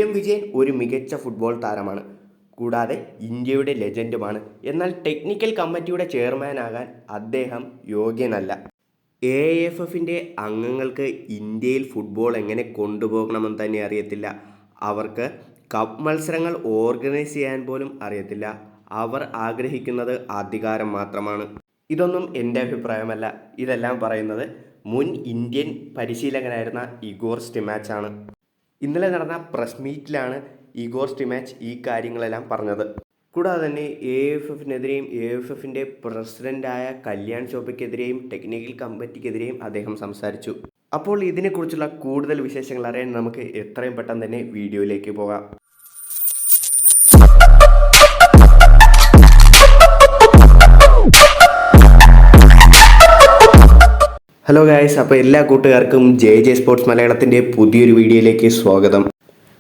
M Vijayan ഒരു മികച്ച football താരമാണ്. കൂടാതെ ഇന്ത്യയുടെ ലെജൻഡുമാണ്. എന്നാൽ ടെക്നിക്കൽ കമ്മിറ്റിയുടെ ചെയർമാനാകാൻ അദ്ദേഹം യോഗ്യനല്ല. AIFFന്റെ അംഗങ്ങൾക്ക് ഇന്ത്യയിൽ ഫുട്ബോൾ എങ്ങനെ കൊണ്ടുപോകണമെന്ന് തന്നെ അറിയത്തില്ല. അവർക്ക് കപ്പ് മത്സരങ്ങൾ ഓർഗനൈസ് ചെയ്യാൻ പോലും അറിയത്തില്ല. അവർ ആഗ്രഹിക്കുന്നത് അധികാരം മാത്രമാണ്. ഇതൊന്നും എൻ്റെ അഭിപ്രായമല്ല. ഇതെല്ലാം പറയുന്നത് മുൻ ഇന്ത്യൻ പരിശീലകനായിരുന്ന ഇഗോർ സ്റ്റിമാച്ചാണ്. ഇന്നലെ നടന്ന പ്രസ് മീറ്റിലാണ് ഇഗോർ സ്റ്റിമാച്ച് ഈ കാര്യങ്ങളെല്ലാം പറഞ്ഞത്. കൂടാതെ തന്നെ AIFFനെതിരെയും AIFFന്റെ പ്രസിഡൻ്റായ കല്യാൺ ചോപ്രയ്ക്കെതിരെയും ടെക്നിക്കൽ കമ്മിറ്റിക്കെതിരെയും അദ്ദേഹം സംസാരിച്ചു. അപ്പോൾ ഇതിനെക്കുറിച്ചുള്ള കൂടുതൽ വിശേഷങ്ങൾ അറിയാൻ നമുക്ക് എത്രയും പെട്ടെന്ന് തന്നെ വീഡിയോയിലേക്ക് പോകാം. ഹലോ ഗായ്സ്, അപ്പോൾ എല്ലാ കൂട്ടുകാർക്കും JJ സ്പോർട്സ് മലയാളത്തിൻ്റെ പുതിയൊരു വീഡിയോയിലേക്ക് സ്വാഗതം.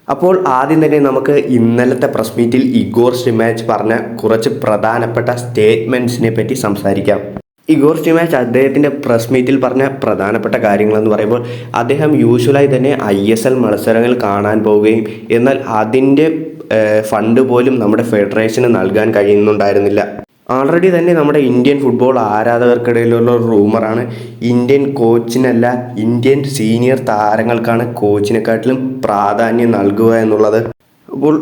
അപ്പോൾ ആദ്യം തന്നെ നമുക്ക് ഇന്നലത്തെ പ്രസ് മീറ്റിൽ ഇഗോർ സ്റ്റിമാച്ച് പറഞ്ഞ കുറച്ച് പ്രധാനപ്പെട്ട സ്റ്റേറ്റ്മെൻറ്റ്സിനെ പറ്റി സംസാരിക്കാം. ഇഗോർ സ്റ്റിമാച്ച് അദ്ദേഹത്തിൻ്റെ പ്രസ് മീറ്റിൽ പറഞ്ഞ പ്രധാനപ്പെട്ട കാര്യങ്ങളെന്ന് പറയുമ്പോൾ അദ്ദേഹം യൂഷ്വലായി തന്നെ ISL മത്സരങ്ങൾ കാണാൻ പോവുകയും എന്നാൽ അതിൻ്റെ ഫണ്ട് പോലും നമ്മുടെ ഫെഡറേഷന് നൽകാൻ കഴിയുന്നുണ്ടായിരുന്നില്ല. ആൾറെഡി തന്നെ നമ്മുടെ ഇന്ത്യൻ ഫുട്ബോൾ ആരാധകർക്കിടയിലുള്ള ഒരു റൂമറാണ് ഇന്ത്യൻ കോച്ചിനല്ല ഇന്ത്യൻ സീനിയർ താരങ്ങൾക്കാണ് കോച്ചിനെക്കാട്ടിലും പ്രാധാന്യം നൽകുക എന്നുള്ളത്. അപ്പോൾ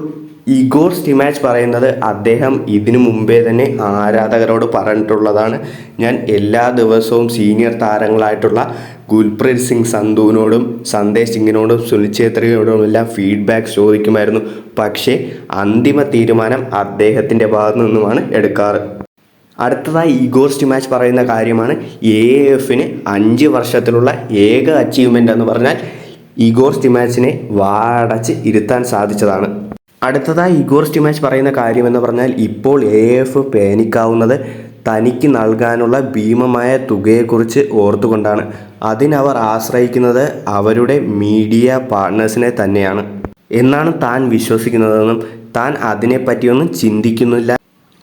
ഇഗോർ സ്റ്റിമാച്ച് പറയുന്നത് അദ്ദേഹം ഇതിനു മുമ്പേ തന്നെ ആരാധകരോട് പറഞ്ഞിട്ടുള്ളതാണ്. ഞാൻ എല്ലാ ദിവസവും സീനിയർ താരങ്ങളായിട്ടുള്ള ഗുൽപ്രീത് സിംഗ് സന്ധുവിനോടും സന്ദേശ് സിംഗിനോടും സുനിൽ ഛേത്രിയോടും എല്ലാം ഫീഡ്ബാക്ക് ചോദിക്കുമായിരുന്നു. പക്ഷേ അന്തിമ തീരുമാനം അദ്ദേഹത്തിൻ്റെ ഭാഗത്തു നിന്നുമാണ് എടുക്കാറ്. അടുത്തതായി ഇഗോർ സ്റ്റിമാച്ച് പറയുന്ന കാര്യമാണ് AIFന് 5 വർഷത്തിലുള്ള ഏക അച്ചീവ്മെൻ്റ് എന്ന് പറഞ്ഞാൽ ഇഗോർ സ്റ്റിമാച്ചിനെ വാടച്ച് ഇരുത്താൻ സാധിച്ചതാണ്. അടുത്തതായി ഇഗോർ സ്റ്റിമാച്ച് പറയുന്ന കാര്യമെന്ന് പറഞ്ഞാൽ ഇപ്പോൾ AIF പേനിക്കാവുന്നത് തനിക്ക് നൽകാനുള്ള ഭീമമായ തുകയെക്കുറിച്ച് ഓർത്തുകൊണ്ടാണ്. അതിനവർ ആശ്രയിക്കുന്നത് അവരുടെ മീഡിയ പാർട്ട്നേഴ്സിനെ തന്നെയാണ് എന്നാണ് താൻ വിശ്വസിക്കുന്നതെന്നും താൻ അതിനെപ്പറ്റിയൊന്നും ചിന്തിക്കുന്നില്ല.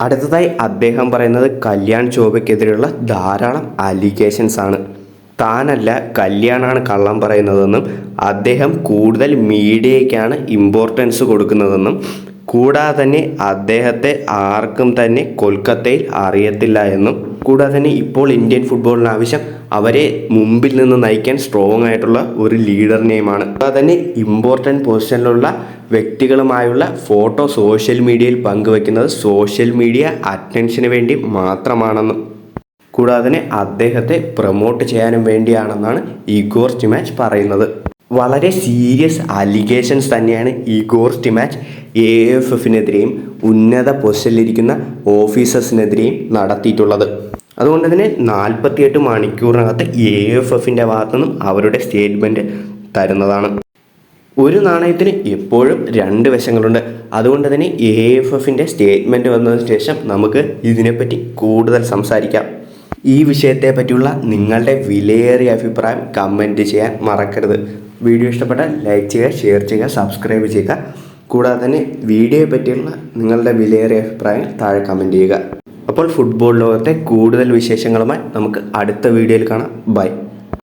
അടുത്തതായി അദ്ദേഹം പറയുന്നത് കല്യാൺ ചോപ്രയ്ക്കെതിരെയുള്ള ധാരാളം അലിഗേഷൻസ് ആണ്. താനല്ല കല്യാണാണ് കള്ളം പറയുന്നതെന്നും അദ്ദേഹം കൂടുതൽ മീഡിയയ്ക്കാണ് ഇമ്പോർട്ടൻസ് കൊടുക്കുന്നതെന്നും കൂടാതെ തന്നെ അദ്ദേഹത്തെ ആർക്കും തന്നെ കൊൽക്കത്തയിൽ അറിയത്തില്ല എന്നും കൂടാതെ തന്നെ ഇപ്പോൾ ഇന്ത്യൻ ഫുട്ബോളിന് ആവശ്യം അവരെ മുമ്പിൽ നിന്ന് നയിക്കാൻ സ്ട്രോങ് ആയിട്ടുള്ള ഒരു ലീഡറിനെയുമാണ്. കൂടാതെ തന്നെ ഇമ്പോർട്ടൻ്റ് പൊസിഷനിലുള്ള വ്യക്തികളുമായുള്ള ഫോട്ടോ സോഷ്യൽ മീഡിയയിൽ പങ്കുവയ്ക്കുന്നത് സോഷ്യൽ മീഡിയ അറ്റൻഷന് വേണ്ടി മാത്രമാണെന്നും കൂടാതെ തന്നെ അദ്ദേഹത്തെ പ്രൊമോട്ട് ചെയ്യാനും വേണ്ടിയാണെന്നാണ് ഇഗോർ സ്റ്റിമാച്ച് പറയുന്നത്. വളരെ സീരിയസ് അലിഗേഷൻസ് തന്നെയാണ് ഇഗോർ സ്റ്റിമാച്ച് AIFനെതിരെയും ഉന്നത പൊസിഷനിലിരിക്കുന്ന ഓഫീസേഴ്സിനെതിരെയും നടത്തിയിട്ടുള്ളത്. അതുകൊണ്ട് തന്നെ 48 മണിക്കൂറിനകത്ത് AIFന്റെ ഭാഗത്തു നിന്നും അവരുടെ സ്റ്റേറ്റ്മെൻറ്റ് തരുന്നതാണ്. ഒരു നാണയത്തിന് എപ്പോഴും 2 വശങ്ങളുണ്ട്. അതുകൊണ്ട് തന്നെ AIFന്റെ സ്റ്റേറ്റ്മെൻറ്റ് വന്നതിന് ശേഷം നമുക്ക് ഇതിനെപ്പറ്റി കൂടുതൽ സംസാരിക്കാം. ഈ വിഷയത്തെ പറ്റിയുള്ള നിങ്ങളുടെ വിലയേറിയ അഭിപ്രായം കമൻറ്റ് ചെയ്യാൻ മറക്കരുത്. വീഡിയോ ഇഷ്ടപ്പെട്ടാൽ ലൈക്ക് ചെയ്യുക, ഷെയർ ചെയ്യുക, സബ്സ്ക്രൈബ് ചെയ്യുക. കൂടാതെ തന്നെ വീഡിയോയെ പറ്റിയുള്ള നിങ്ങളുടെ വിലയേറിയ അഭിപ്രായങ്ങൾ താഴെ കമൻറ്റ് ചെയ്യുക. അപ്പോൾ ഫുട്ബോൾ ലോകത്തെ കൂടുതൽ വിശേഷങ്ങളുമായി നമുക്ക് അടുത്ത വീഡിയോയിൽ കാണാം. ബൈ.